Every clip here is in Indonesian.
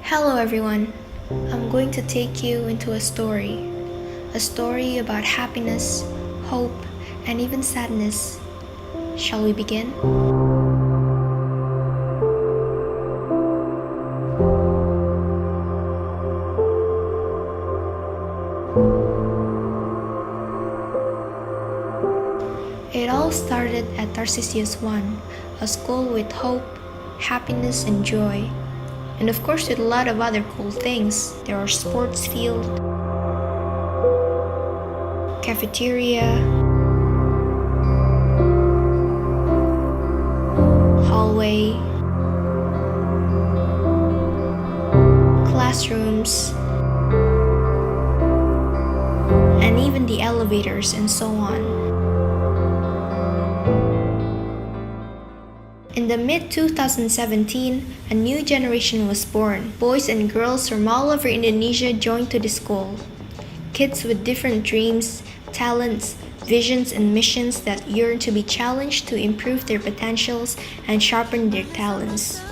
Hello everyone. I'm going to take you into a story about happiness, hope, and even sadness. Shall we begin? It all started at Tarcisius 1, a school with hope, happiness, and joy. And of course with a lot of other cool things. There are sports field, cafeteria, hallway, classrooms, and even the elevators and so on. In the mid-2017, a new generation was born. Boys and girls from all over Indonesia joined to the school. Kids with different dreams, talents, visions, and missions that yearn to be challenged to improve their potentials and sharpen their talents.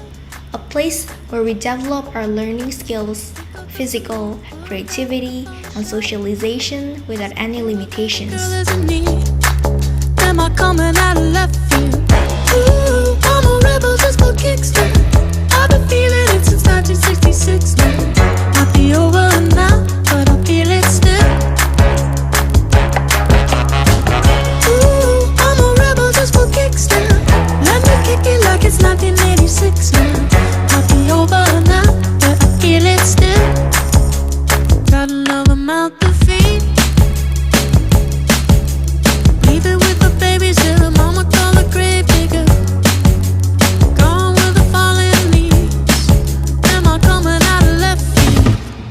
A place where we develop our learning skills, physical, creativity, and socialization without any limitations. Am I coming out of left field? Ooh, I'm a rebel just for kicks. I've been feeling it since 1966 now. Might be over now, but I feel it still. Ooh, I'm a rebel just for kicks now. Let me kick it like it's 1986 now. Might be over now, but I feel it still. Got another mouth to feed. Leaving with the babies here, a mama call a grave digger. Gone with the fallen leaves. Am I coming out of left field?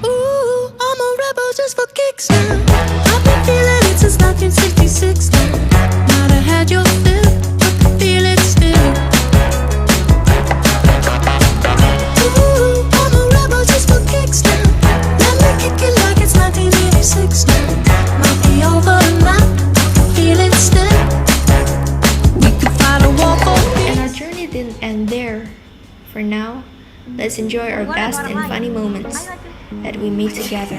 Ooh, I'm a rebel just for kicks now. I've been feeling it since 1966 now. Might have had your fill, but I feel it still. Ooh, I'm a rebel just for kicks now. Let me kick it like it's 1986 now. Might be over now, I feel it still. And our journey didn't end there. For now, let's enjoy our best and funny moments that we made together.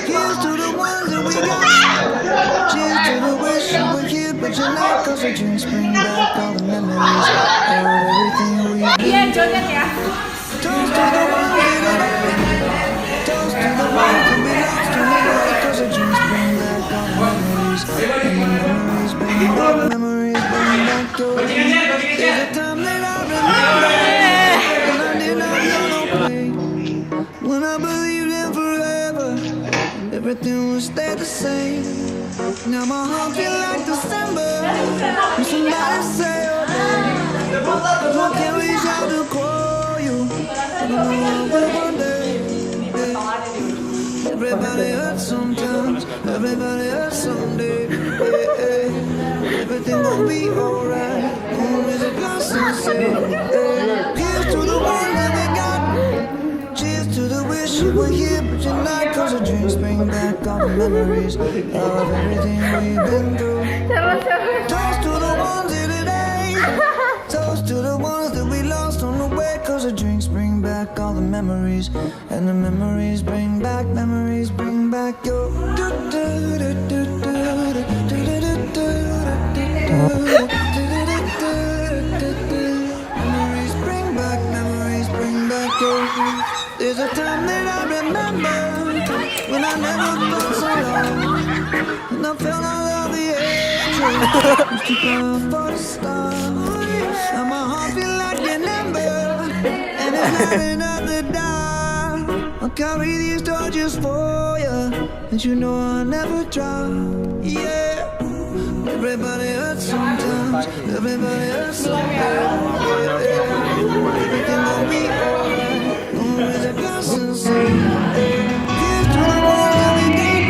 Here's to the ones that we got. Cheers to the wish you were here, but you're not. Cause the dreams bring back all the memories of everything we did. Toast to the ones that are. Toast to the ones that we lost on the way. Cause the dreams bring back all the memories. And the memories bring back, memories bring back your. There's a time that I remember when I did not know no pain. When I believed in forever, everything would stay the same. Now my heart feel like December when somebody say your name. Cause I can't reach out to call you, but I know I will one day. Everybody hurts sometimes, everybody hurts someday. Everything gon' be alright. Gonna raise a glass and say, here's to the ones that we got. Cheers to the wish you were here, but you're not. Cause the dreams bring back all the memories of everything we've been through. Toast to the ones here today. Toast to the ones that we lost on the way. Cause the drinks bring back all the memories. And the memories bring back your. Memories bring back your. There's a time that I remember when I never felt so long, and I felt all of the edge. Used to cry for the stars. Now my heart feel like an ember, and it's not enough to die. I'll carry these torches for you, and you know I'll never drop. Yeah. Everybody hurts sometimes. Everybody hurts sometimes. Everything gon' be alright. Gonna raise a glass and say, here's to the ones that we got.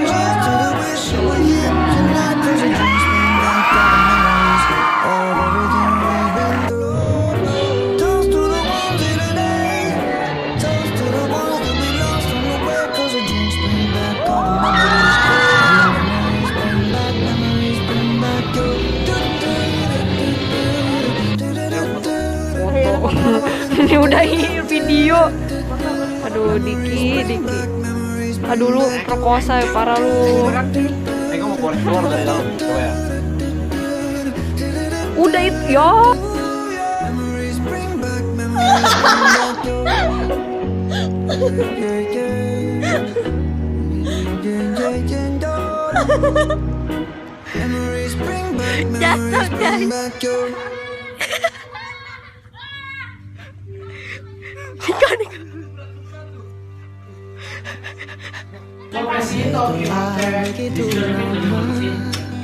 Cheers to the wish you were here tonight. Cause the dreams bring back all the memories of everything we've been through. Toast to the ones here today. Toast to the ones that we lost on the way. Cause the dreams bring back all the memories. Memories bring back your. Aduh, Diki. Aduh lu perkosa ya, parah lu. Kamu mau keluar dari dalam, coba ya. Udah itu, ya. Jatuh guys.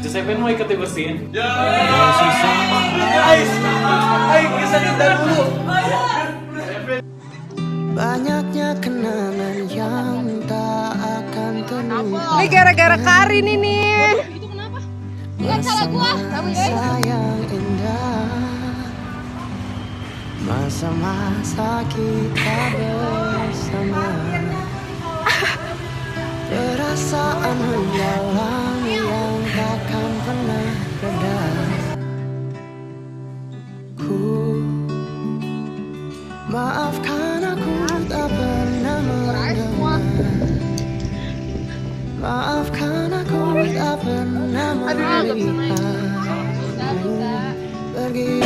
Josephine mau ikut dibersihin? Ya. Guys, ayo kisah kita dulu. Banyaknya kenangan yang tak akan terlupa. Ini gara-gara Karin ini. Bukan salah gua, Masa yang indah, masa-masa kita bersama, perasaan mendalam yang takkan pernah reda. Maafkan aku tak pernah mendengar. Maafkan aku tak pernah melihatmu pergi.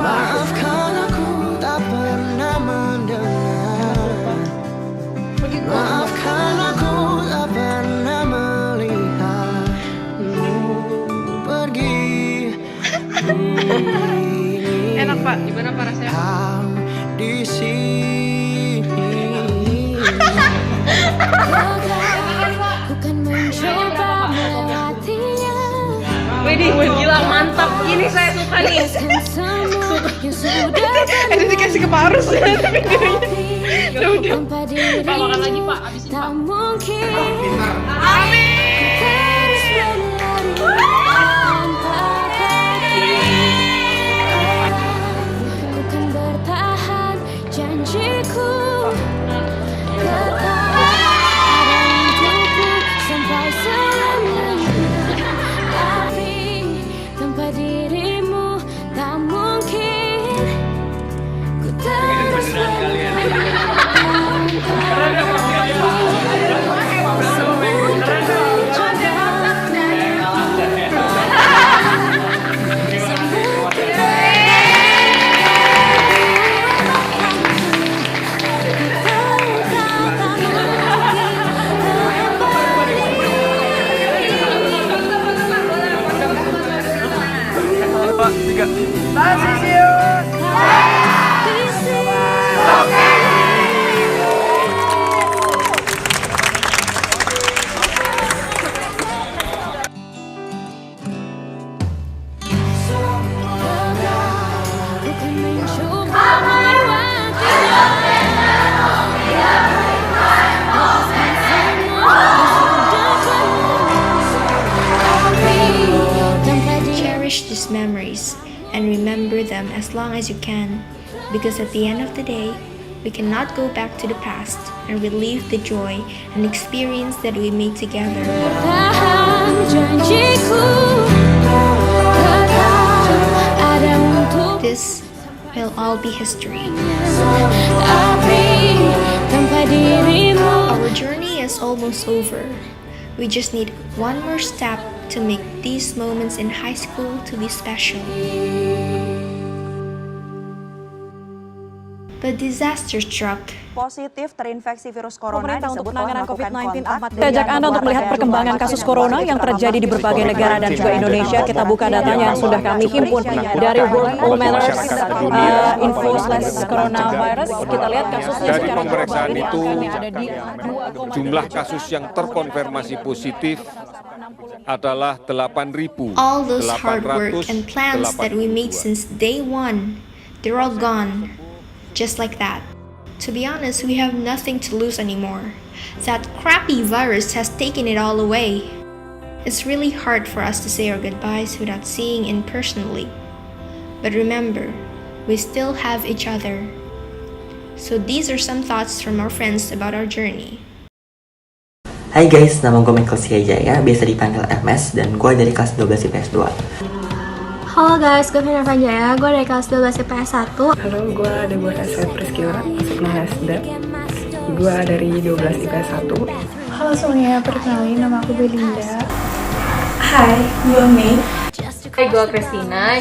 Maafkan aku tak pernah mendengar. Maafkan aku tak pernah melihatmu pergi. Enak Pak, gimana Pak rasanya? Kau di sini. bukan mencoba melewatinya. Widih, gila mantap. Ini saya suka nih. Lepaskan semua yang sudah Ini dikasih ke Parus ya videonya. Udah. tanpa dirimu. Pak, makan lagi Pak, habisin Tak Pak. mungkin Amin. terus berlari tanpa kaki. Ku kan bertahan janjiku. Tetap ada untukku sampai selamanya. Tapi tanpa dirimu tak mungkin. Ku terus Pak, 3. bukan mencoba melewatinya. Lepaskan semua yang sudah tapi tanpa dirimu. Cherish these memories and remember them as long as you can, because at the end of the day, we cannot go back to the past and relive the joy and experience that we made together. Tahan janjiku, tetap ada untuk. This will all be history. Tapi tanpa dirimu. Our journey is almost over. We just need one more step to make these moments in high school to be special. But disaster struck. Positif terinfeksi virus corona Pemerintah untuk disebut penanganan telah melakukan COVID-19 kontak Ahmad dengan Ajak Anda untuk melihat warga perkembangan yang kasus positif corona yang terjadi di berbagai negara dan juga Indonesia. Kita buka datanya yang sudah kami himpun dari Worldometers info/coronavirus. Kita lihat kasusnya Dari secara pemeriksaan global itu, ini ada di 2,8 jumlah kasus yang terkonfirmasi positif adalah 8.862. All those hard work and plans that we made since day one, they're all gone. Just like that. To be honest, we have nothing to lose anymore. That crappy virus has taken it all away. It's really hard for us to say our goodbyes without seeing in personally. But remember, we still have each other. So these are some thoughts from our friends about our journey. Hai guys, nama gue Michael Siajaya, biasa dipanggil MS, dan gue dari kelas 12 IPS 2. Halo guys, gue Vina Panjaya, gue dari kelas 12 IPS 1. Halo, gue ada buat SF Priskiura, masuk Mahasda. Gue dari 12 IPS 1. Halo semuanya, perkenalin nama aku Belinda. Hai, gue Mei. Hai, gue Christina.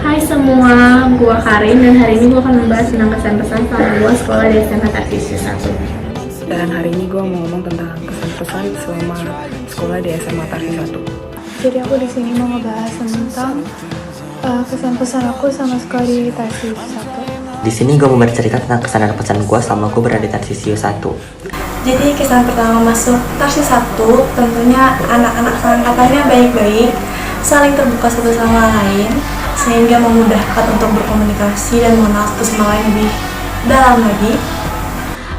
Hai semua, gue Karin dan hari ini gue akan membahas tentang pesan-pesan selama gue sekolah di SMA Tarsius 1. Dan hari ini gue mau ngomong tentang kesan-pesan selama sekolah di SMA Tarsius 1. Jadi aku di sini mau ngebahas tentang kesan-pesan aku sama sekolah di Tarsius 1. Di sini gue mau bercerita tentang kesan dan pesan gue selama gue berada di Tarsius 1. Jadi kesan pertama masuk Tarsius 1, tentunya anak-anak seangkatannya baik-baik, saling terbuka satu sama lain, sehingga memudahkan untuk berkomunikasi dan mengenal satu sama lain lebih dalam lagi.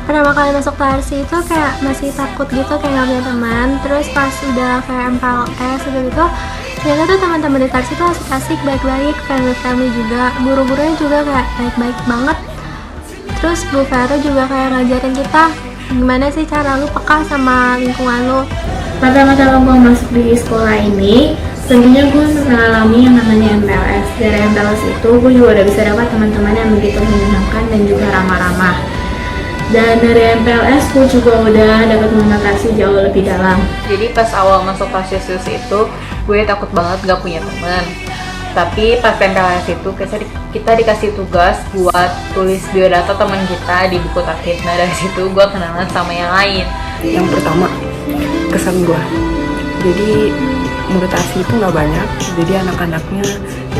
Pertama kali masuk Tarsi itu kayak masih takut gitu, kayak gak punya teman. Terus pas udah kayak MPLS gitu, ternyata tuh teman-teman di Tarsi tuh asik-asik, baik-baik, friendly juga. Guru-gurunya juga kayak baik-baik banget. Terus Bu Vero juga kayak ngajarin kita gimana sih cara lu peka sama lingkungan lu. Pertama-tama gue masuk di sekolah ini, tentunya gue mengalami yang namanya MPLS. Dari MPLS itu gue juga udah bisa dapat teman-teman yang begitu menyenangkan dan juga ramah-ramah. Dan dari MPLS gue juga udah dapat mengenal Tarsi jauh lebih dalam. Jadi pas awal masuk Tarsius itu, gue takut banget gak punya teman. Tapi pas MPLS itu kita dikasih tugas buat tulis biodata teman kita di buku takhid. Nah dari situ gue kenalan sama yang lain. Yang pertama, kesan gue. Jadi murid Tarsi itu nggak banyak, jadi anak-anaknya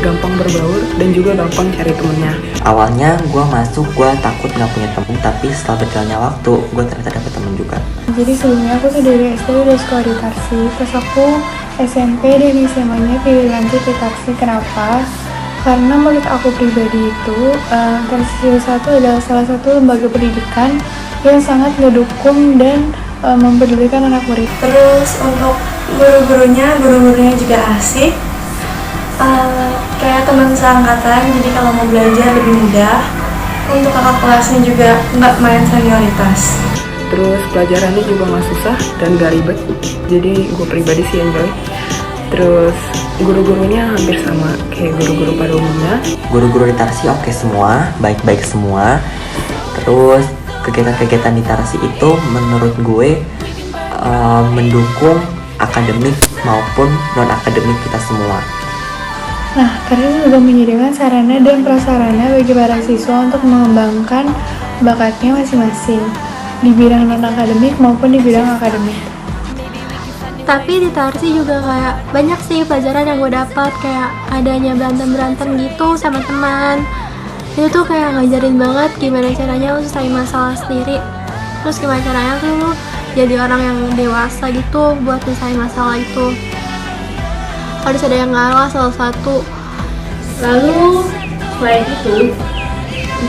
gampang berbaur dan juga gampang cari temennya. Awalnya gue masuk, gue takut gak punya temen, tapi setelah berjalannya waktu, gue ternyata dapet temen juga. Jadi sebelumnya aku tuh dari SD udah sekolah di Tarsi, terus aku SMP dan SMA-nya pilih lanjut di Tarsi. Kenapa? Karena menurut aku pribadi itu, Tarsius 1 adalah salah satu lembaga pendidikan yang sangat mendukung dan mempedulikan anak murid. Terus untuk guru-gurunya juga asik, kayak teman seangkatan, jadi kalau mau belajar lebih mudah. Untuk kakak kelasnya juga nggak main senioritas. Terus pelajarannya juga nggak susah dan gak ribet, jadi gue pribadi sih enjoy. Terus guru-gurunya hampir sama kayak guru-guru pada umumnya. Guru-guru di Tarsi oke semua, baik-baik semua. Terus kegiatan-kegiatan di Tarsi itu menurut gue mendukung akademik maupun non-akademik kita semua. Nah, Tarsi juga menyediakan sarana dan prasarana bagi para siswa untuk mengembangkan bakatnya masing-masing di bidang non-akademik maupun di bidang akademik. Tapi di Tarsi juga kayak banyak sih pelajaran yang gue dapat, kayak adanya berantem-berantem gitu sama teman. Itu tuh kayak ngajarin banget gimana caranya lu selesai masalah sendiri. Terus gimana caranya tuh lu jadi orang yang dewasa gitu buat selesai masalah itu. Harus ada yang ngalah salah satu. Lalu selain itu,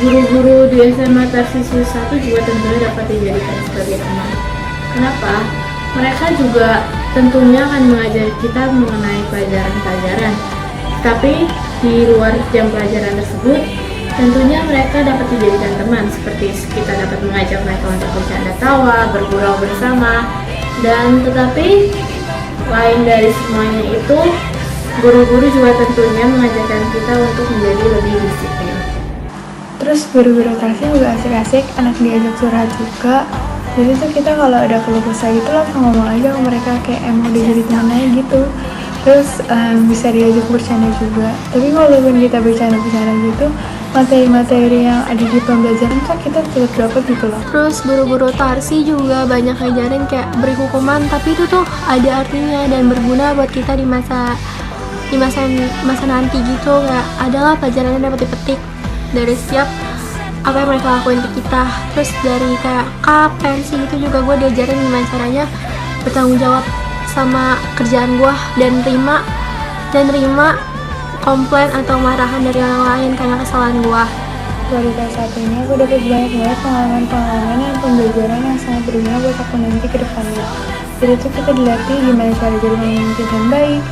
guru-guru di SMA Tarsius 1 juga tentunya dapat dijadikan sebagai teman. Kenapa? Mereka juga tentunya akan mengajar kita mengenai pelajaran-pelajaran. Tapi di luar jam pelajaran tersebut, tentunya mereka dapat dijadikan teman, seperti kita dapat mengajak mereka untuk bercanda tawa, bergurau bersama, dan tetapi lain dari semuanya itu, guru-guru juga tentunya mengajarkan kita untuk menjadi lebih disiplin. Terus guru-guru Tarsi juga asik-asik, anak diajak curhat juga. Jadi tuh kita kalau ada keluh kesah gitu langsung ngomong aja ke mereka, kayak emang udah jadi teman aja gitu. Terus bisa diajak bercanda juga. Tapi walaupun kita bercanda-bercanda gitu, materi-materi yang ada di pembelajaran kan kita tetap dapat gitu loh. Terus guru-guru Tarsi juga banyak ngajarin kayak beri hukuman, tapi itu tuh ada artinya dan berguna buat kita di masa nanti gitu. Kayak adalah pelajaran yang dapat dipetik dari setiap apa yang mereka lakuin ke kita. Terus dari kayak pensi itu juga gue diajarin gimana caranya bertanggung jawab sama kerjaan gue dan terima komplain atau marahan dari orang lain karena kesalahan gue. Kualitas saat ini aku dapat banyak banget pengalaman dan pembelajaran yang sangat berguna buat aku nanti ke depannya. Jadi itu kita dilatih gimana cara jadi pemimpin yang baik,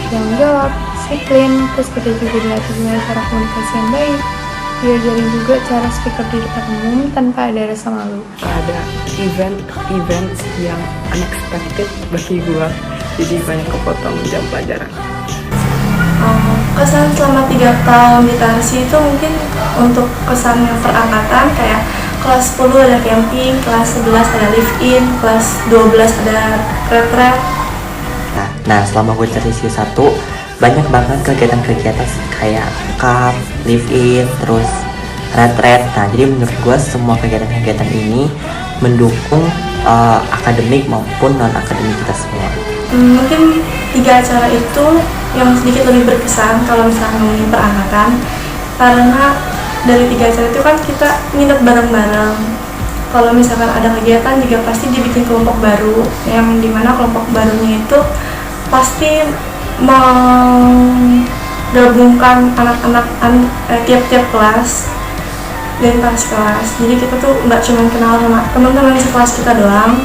tanggung jawab, disiplin, terus kita juga dilatih gimana cara komunikasi yang baik, diajarin juga cara speak up di depan umum tanpa ada rasa malu. Ada event yang unexpected bagi gua, jadi banyak kepotong jam pelajaran. Kesan selama 3 tahun di Tarsi itu mungkin untuk kesan yang perangkatan kayak kelas 10 ada camping, kelas 11 ada live-in, kelas 12 ada retret. Nah, selama gue di Tarsi 1 banyak banget kegiatan-kegiatan kayak camp, live-in, terus retret. Nah, jadi menurut gue semua kegiatan-kegiatan ini mendukung akademik maupun non-akademik kita semua. Mungkin 3 acara itu yang sedikit lebih berkesan kalau misalnya ngomongin perangkatan, karena dari 3 acara itu kan kita nginep bareng-bareng. Kalau misalkan ada kegiatan juga pasti dibikin kelompok baru, yang dimana kelompok barunya itu pasti menggabungkan anak-anak tiap-tiap kelas dan pas kelas. Jadi kita tuh nggak cuma kenal sama teman-teman sekelas kita doang,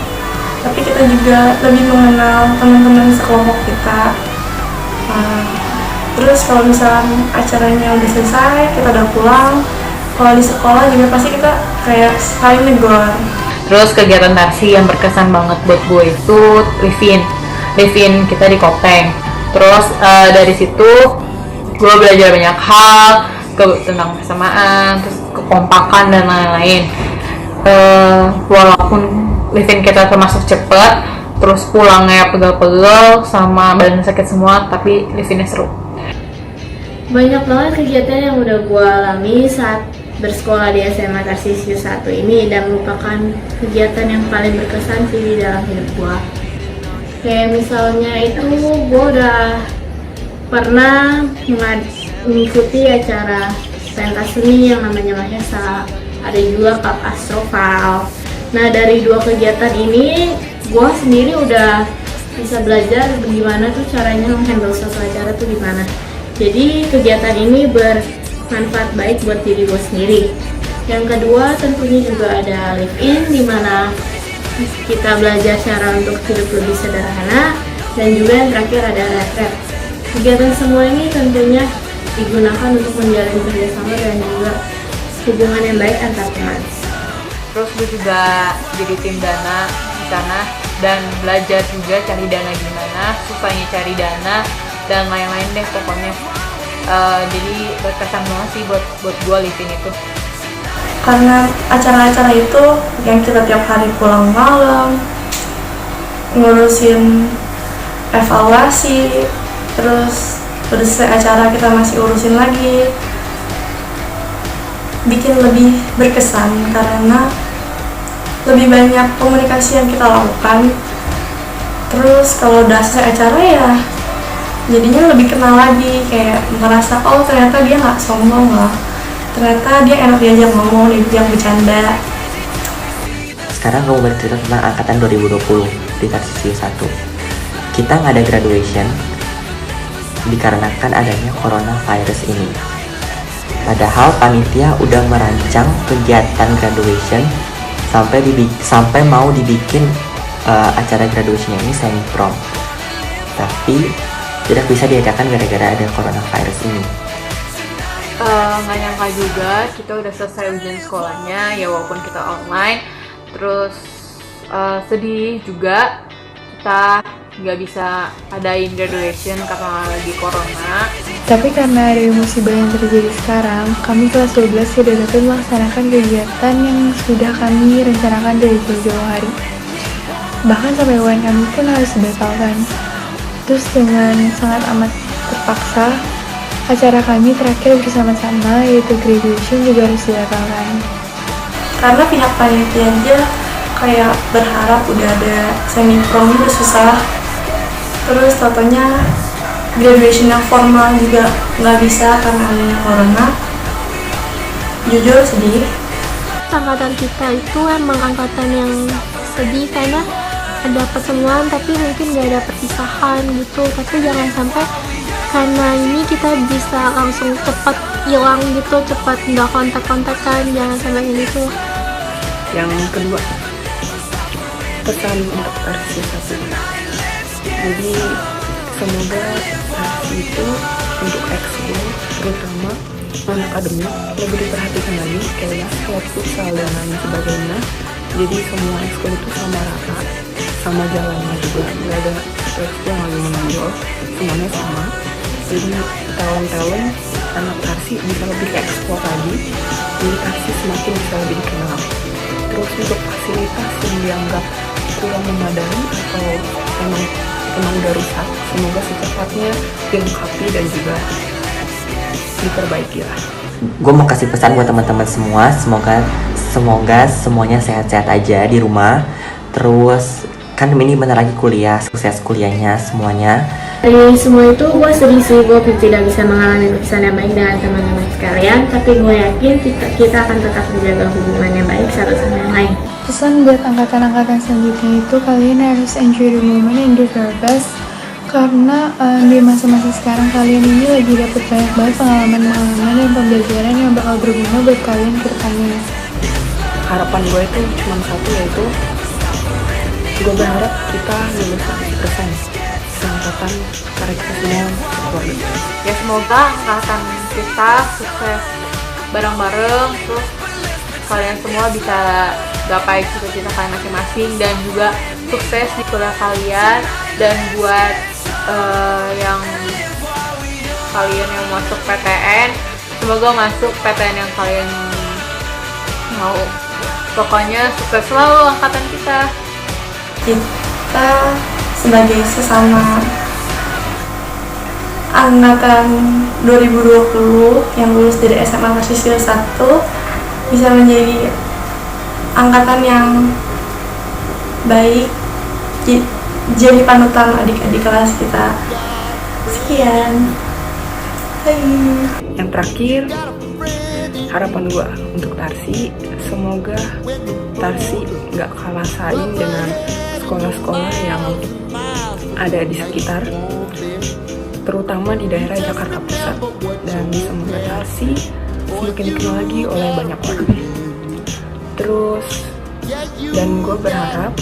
tapi kita juga lebih mengenal teman-teman sekelompok kita. Terus kalau misalnya acaranya udah selesai, kita udah pulang, kalau di sekolah juga pasti kita kayak saling negor. Terus kegiatan Tarsi yang berkesan banget buat gue itu live-in kita di Kopeng. Terus dari situ gue belajar banyak hal tentang persamaan, terus kekompakan dan lain-lain. Walaupun live-in kita termasuk cepet, terus pulangnya pegel-pegel sama badan sakit semua, tapi live-innya seru. Banyak banget kegiatan yang udah gue alami saat bersekolah di SMA Tarsisius 1 ini dan merupakan kegiatan yang paling berkesan sih di dalam hidup gue. Kayak misalnya itu gue udah pernah mengikuti acara pentas seni yang namanya Mahesa, ada juga Cup Astroval. Nah, dari 2 kegiatan ini gue sendiri udah bisa belajar bagaimana tuh caranya menghandle suatu acara tuh gimana. Jadi kegiatan ini bermanfaat baik buat diri gue sendiri. Yang kedua tentunya juga ada live-in, dimana kita belajar cara untuk hidup lebih sederhana, dan juga yang terakhir ada retret. Kegiatan semua ini tentunya digunakan untuk menjalin kerjasama dan juga hubungan yang baik antar teman. Terus gue juga jadi tim dana di sana dan belajar juga cari dana gimana, susahnya cari dana dan lain-lain deh pokoknya. Jadi berkesan banget sih buat gue live-in itu. Karena acara-acara itu yang kita tiap hari pulang malam, ngurusin evaluasi, terus udah selesai acara kita masih urusin lagi, bikin lebih berkesan karena lebih banyak komunikasi yang kita lakukan. Terus kalau udah selesai acara ya jadinya lebih kenal lagi, kayak merasa oh ternyata dia nggak sombong lah, ternyata dia enak diajak ngomong, diajak bercanda. Sekarang gue mau bercerita tentang angkatan 2020 di Tarsisius 1. Kita nggak ada graduation dikarenakan adanya coronavirus ini. Padahal panitia udah merancang kegiatan graduation sampai mau dibikin acara graduationnya ini semi prom, tapi tidak bisa diadakan gara-gara ada coronavirus ini. Nggak nyangka juga kita udah selesai ujian sekolahnya ya, walaupun kita online. Terus sedih juga kita nggak bisa adain graduation karena lagi corona. Tapi karena ada musibah yang terjadi sekarang, kami kelas 12 tidak dapat melaksanakan kegiatan yang sudah kami rencanakan dari jauh-jauh hari. Bahkan sampai UN kami pun harus dibatalkan. Terus dengan sangat amat terpaksa, acara kami terakhir bersama-sama yaitu graduation juga harus dibatalkan. Karena pihak panitia aja kayak berharap udah ada semi prom udah susah, terus totonya graduation yang formal juga nggak bisa karena adanya corona. Jujur sedih. Angkatan kita itu emang angkatan yang sedih karena ada pertemuan tapi mungkin gak ada perpisahan gitu, tapi jangan sampai karena ini kita bisa langsung cepat hilang gitu, cepat nggak kontak-kontakan, jangan sampai kayak gitu. Yang kedua, pesan untuk Tarsi 1. Jadi semoga Tarsi itu untuk ekskul terutama non-akademik lebih diperhatikan lagi, kayak sport, futsal dan lain sebagainya. Jadi semua ekskul itu sama rata, sama jalannya juga, nggak ada ekskul yang lagi menonjol, semuanya sama. Jadi tahun-tahun anak Tarsi bisa lebih ekspor lagi, jadi Tarsi semakin bisa lebih dikenal. Terus untuk fasilitas yang dianggap kurang memadai atau emang udah rusak, semoga secepatnya dilengkapi dan juga diperbaiki lah. Gue mau kasih pesan buat teman-teman semua, semoga semuanya sehat-sehat aja di rumah. Terus kan ini bentar lagi kuliah, sukses kuliahnya semuanya. Dari semua itu gue sedih sih, gue tidak bisa mengalami perpisahan yang baik dengan teman-teman sekalian, tapi gue yakin kita akan tetap menjaga hubungan yang baik satu sama yang lain. Pesan buat angkatan-angkatan selanjutnya itu kalian harus enjoy the moment and do your best, karena di masa-masa sekarang kalian ini lagi dapet banyak banget pengalaman-pengalaman dan pembelajaran yang bakal berguna buat kalian ke depannya. Harapan gue itu cuma satu, yaitu gue berharap kita lulus 100%. Angkatan karya kita semua keluarga. Ya semoga angkatan kita sukses bareng-bareng, terus kalian semua bisa gapai cita-cita kalian masing-masing dan juga sukses di kuliah kalian. Dan buat yang kalian yang masuk PTN, semoga masuk PTN yang kalian mau. Pokoknya sukses selalu angkatan kita. Kita sebagai sesama angkatan 2020 yang lulus dari SMA Tarsius 1 bisa menjadi angkatan yang baik, jadi panutan adik-adik kelas kita. Sekian. Bye. Yang terakhir, harapan gue untuk Tarsi, semoga Tarsi nggak kalah saing dengan sekolah-sekolah yang ada di sekitar, terutama di daerah Jakarta Pusat, dan semoga Tarsi semakin dikenal lagi oleh banyak orang. Terus, dan gue berharap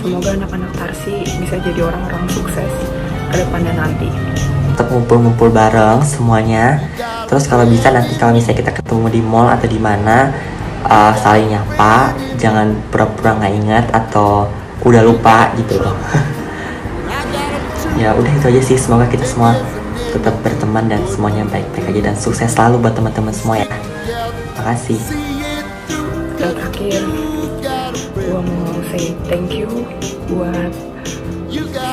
semoga anak-anak Tarsi bisa jadi orang-orang sukses ke depannya nanti. Tetap ngumpul-ngumpul bareng semuanya. Terus kalau bisa nanti kalau misalnya kita ketemu di mall atau di mana, saling nyapa, jangan pura-pura nggak ingat atau udah lupa gitu loh. Ya udah itu aja sih, semoga kita semua tetap berteman dan semuanya baik-baik aja dan sukses selalu buat teman-teman semua ya. Makasih. Dan terakhir, gue mau say thank you buat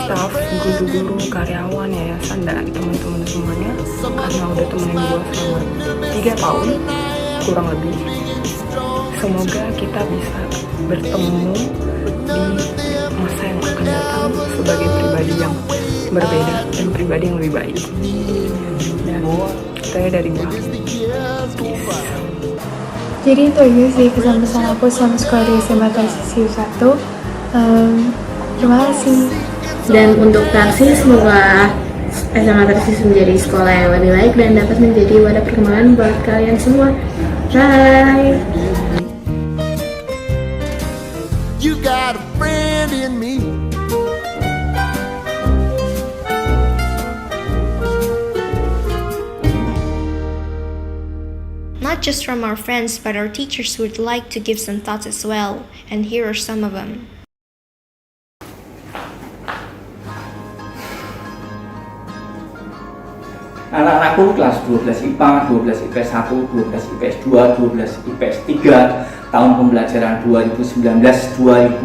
staff, guru-guru, karyawan, yayasan, dan teman-teman semuanya karena udah temenin gue selama 3 tahun kurang lebih. Semoga kita bisa bertemu di masa yang akan datang sebagai pribadi yang berbeda dan pribadi yang lebih baik. Dan saya dari gue. Jadi itu aja sih pesan-pesan aku selama sekolah di SMA Tarsius 1. Terima kasih. Dan untuk Tarsi, semoga SMA Tarsius menjadi sekolah yang lebih baik dan dapat menjadi wadah perkembangan buat kalian semua. Bye. You got a friend in me. Not just from our friends, but our teachers would like to give some thoughts as well, and here are some of them. Anak-anakku kelas 12 IPA, 12 IPS 1, 12 IPS 2, 12 IPS 3, tahun pembelajaran 2019-2020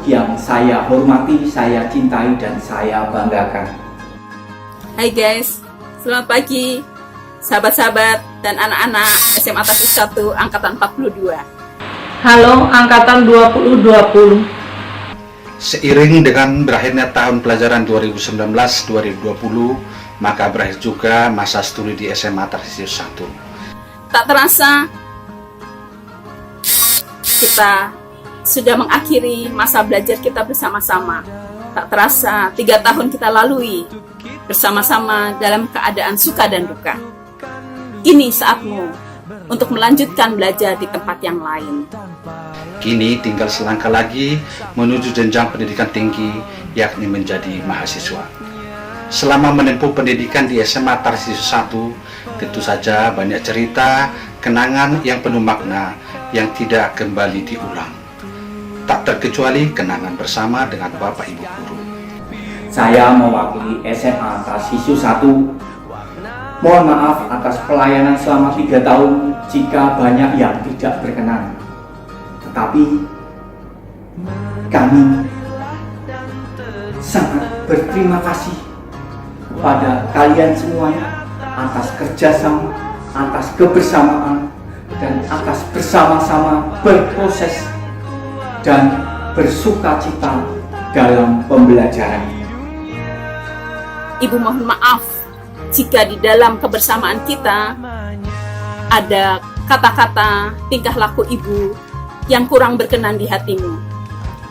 yang saya hormati, saya cintai, dan saya banggakan. Hai guys, selamat pagi. sahabat-sahabat dan anak-anak SMA Tarsis 1 Angkatan 42. Halo Angkatan 2020. Seiring dengan berakhirnya tahun pelajaran 2019-2020, maka berakhir juga masa studi di SMA Tarsis 1. Tak terasa, kita sudah mengakhiri masa belajar kita bersama-sama. Tak terasa 3 tahun kita lalui bersama-sama dalam keadaan suka dan duka. Ini saatmu untuk melanjutkan belajar di tempat yang lain. Kini tinggal selangkah lagi menuju jenjang pendidikan tinggi, yakni menjadi mahasiswa. Selama menempuh pendidikan di SMA Tarsis 1, tentu saja banyak cerita, kenangan yang penuh makna yang tidak kembali diulang. Tak terkecuali kenangan bersama dengan Bapak Ibu Guru. Saya mewakili SMA Tarsis 1. Mohon maaf atas pelayanan selama 3 tahun jika banyak yang tidak berkenan. Tetapi kami sangat berterima kasih kepada kalian semuanya atas kerjasama, atas kebersamaan, dan atas bersama-sama berproses dan bersukacita dalam pembelajaran. Ibu mohon maaf jika di dalam kebersamaan kita ada kata-kata, tingkah laku ibu yang kurang berkenan di hatimu.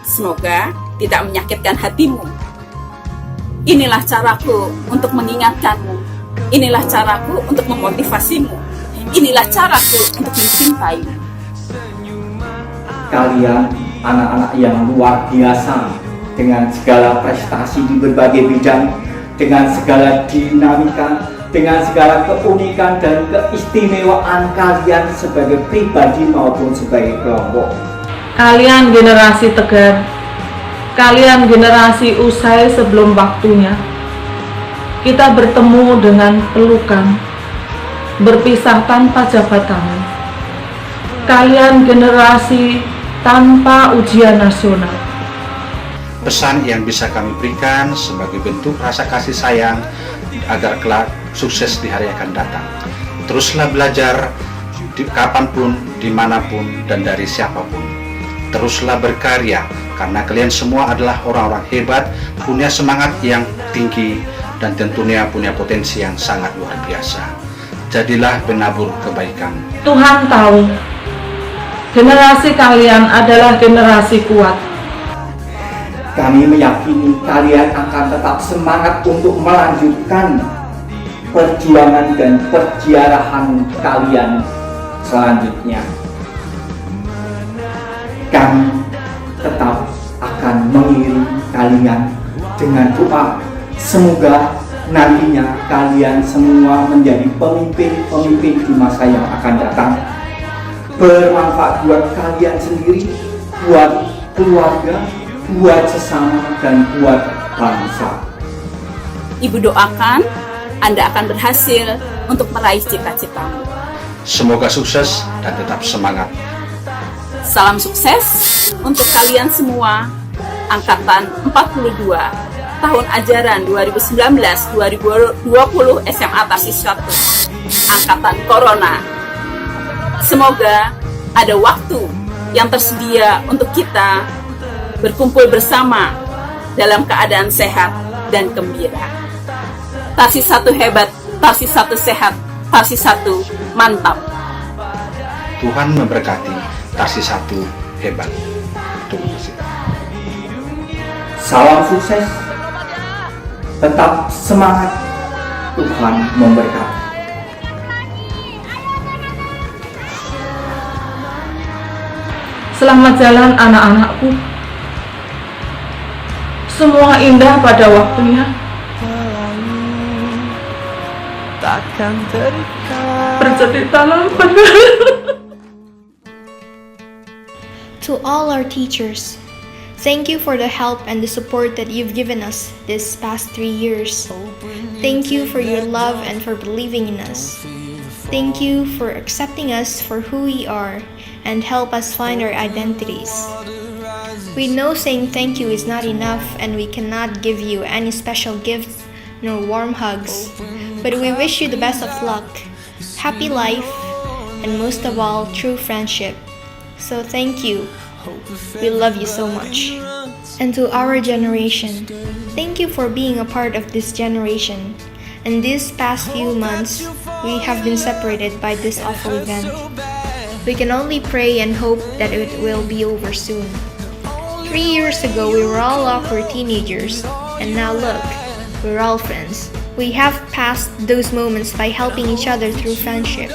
Semoga tidak menyakitkan hatimu. Inilah caraku untuk mengingatkanmu. Inilah caraku untuk memotivasimu. Inilah caraku untuk mencintaimu. Kalian anak-anak yang luar biasa dengan segala prestasi di berbagai bidang, dengan segala dinamika, dengan segala keunikan dan keistimewaan kalian sebagai pribadi maupun sebagai kelompok. Kalian generasi tegar, kalian generasi usai sebelum waktunya. Kita bertemu dengan pelukan, berpisah tanpa jabat tangan. Kalian generasi tanpa ujian nasional. Pesan yang bisa kami berikan sebagai bentuk rasa kasih sayang agar kelak sukses di hari akan datang. Teruslah belajar kapanpun, dimanapun, dan dari siapapun. Teruslah berkarya karena kalian semua adalah orang-orang hebat, punya semangat yang tinggi, dan tentunya punya potensi yang sangat luar biasa. Jadilah penabur kebaikan. Tuhan tahu, generasi kalian adalah generasi kuat. Kami meyakini kalian akan tetap semangat untuk melanjutkan perjuangan dan perjalanan kalian selanjutnya. Kami tetap akan mengiringi kalian dengan doa. Semoga nantinya kalian semua menjadi pemimpin-pemimpin di masa yang akan datang. Bermanfaat buat kalian sendiri, buat keluarga, buat sesama, dan buat bangsa. Ibu doakan Anda akan berhasil untuk meraih cita-citamu. Semoga sukses dan tetap semangat. Salam sukses untuk kalian semua Angkatan 42 tahun ajaran 2019-2020 SMA Tarsis 1 Angkatan Corona. Semoga ada waktu yang tersedia untuk kita berkumpul bersama dalam keadaan sehat dan gembira. Tarsis 1 hebat, Tarsis 1 sehat, Tarsis 1 mantap. Tuhan memberkati Tarsis 1 hebat. Terima kasih. Salam sukses, tetap semangat, Tuhan memberkati. Selamat jalan anak-anakku. Semua indah pada waktunya. Berceritalah benar. To all our teachers, thank you for the help and the support that you've given us this past 3 years. Thank you for your love and for believing in us. Thank you for accepting us for who we are and help us find our identities. We know saying thank you is not enough and we cannot give you any special gifts nor warm hugs, but we wish you the best of luck happy life, and most of all, true friendship. So thank you. We love you so much. And to our generation, thank you for being a part of this generation. In these past few months, we have been separated by this awful event. We can only pray and hope that it will be over soon. 3 years ago, we were all awkward teenagers, and now look, we're all friends. We have passed those moments by helping each other through friendship.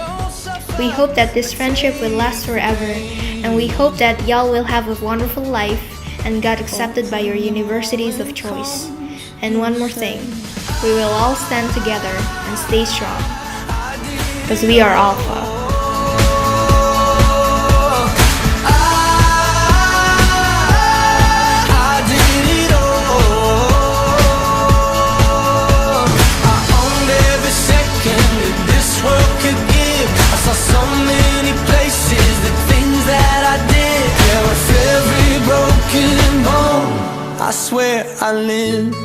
We hope that this friendship will last forever, and we hope that y'all will have a wonderful life and got accepted by your universities of choice. And one more thing, we will all stand together and stay strong, because we are Alpha. I swear I lived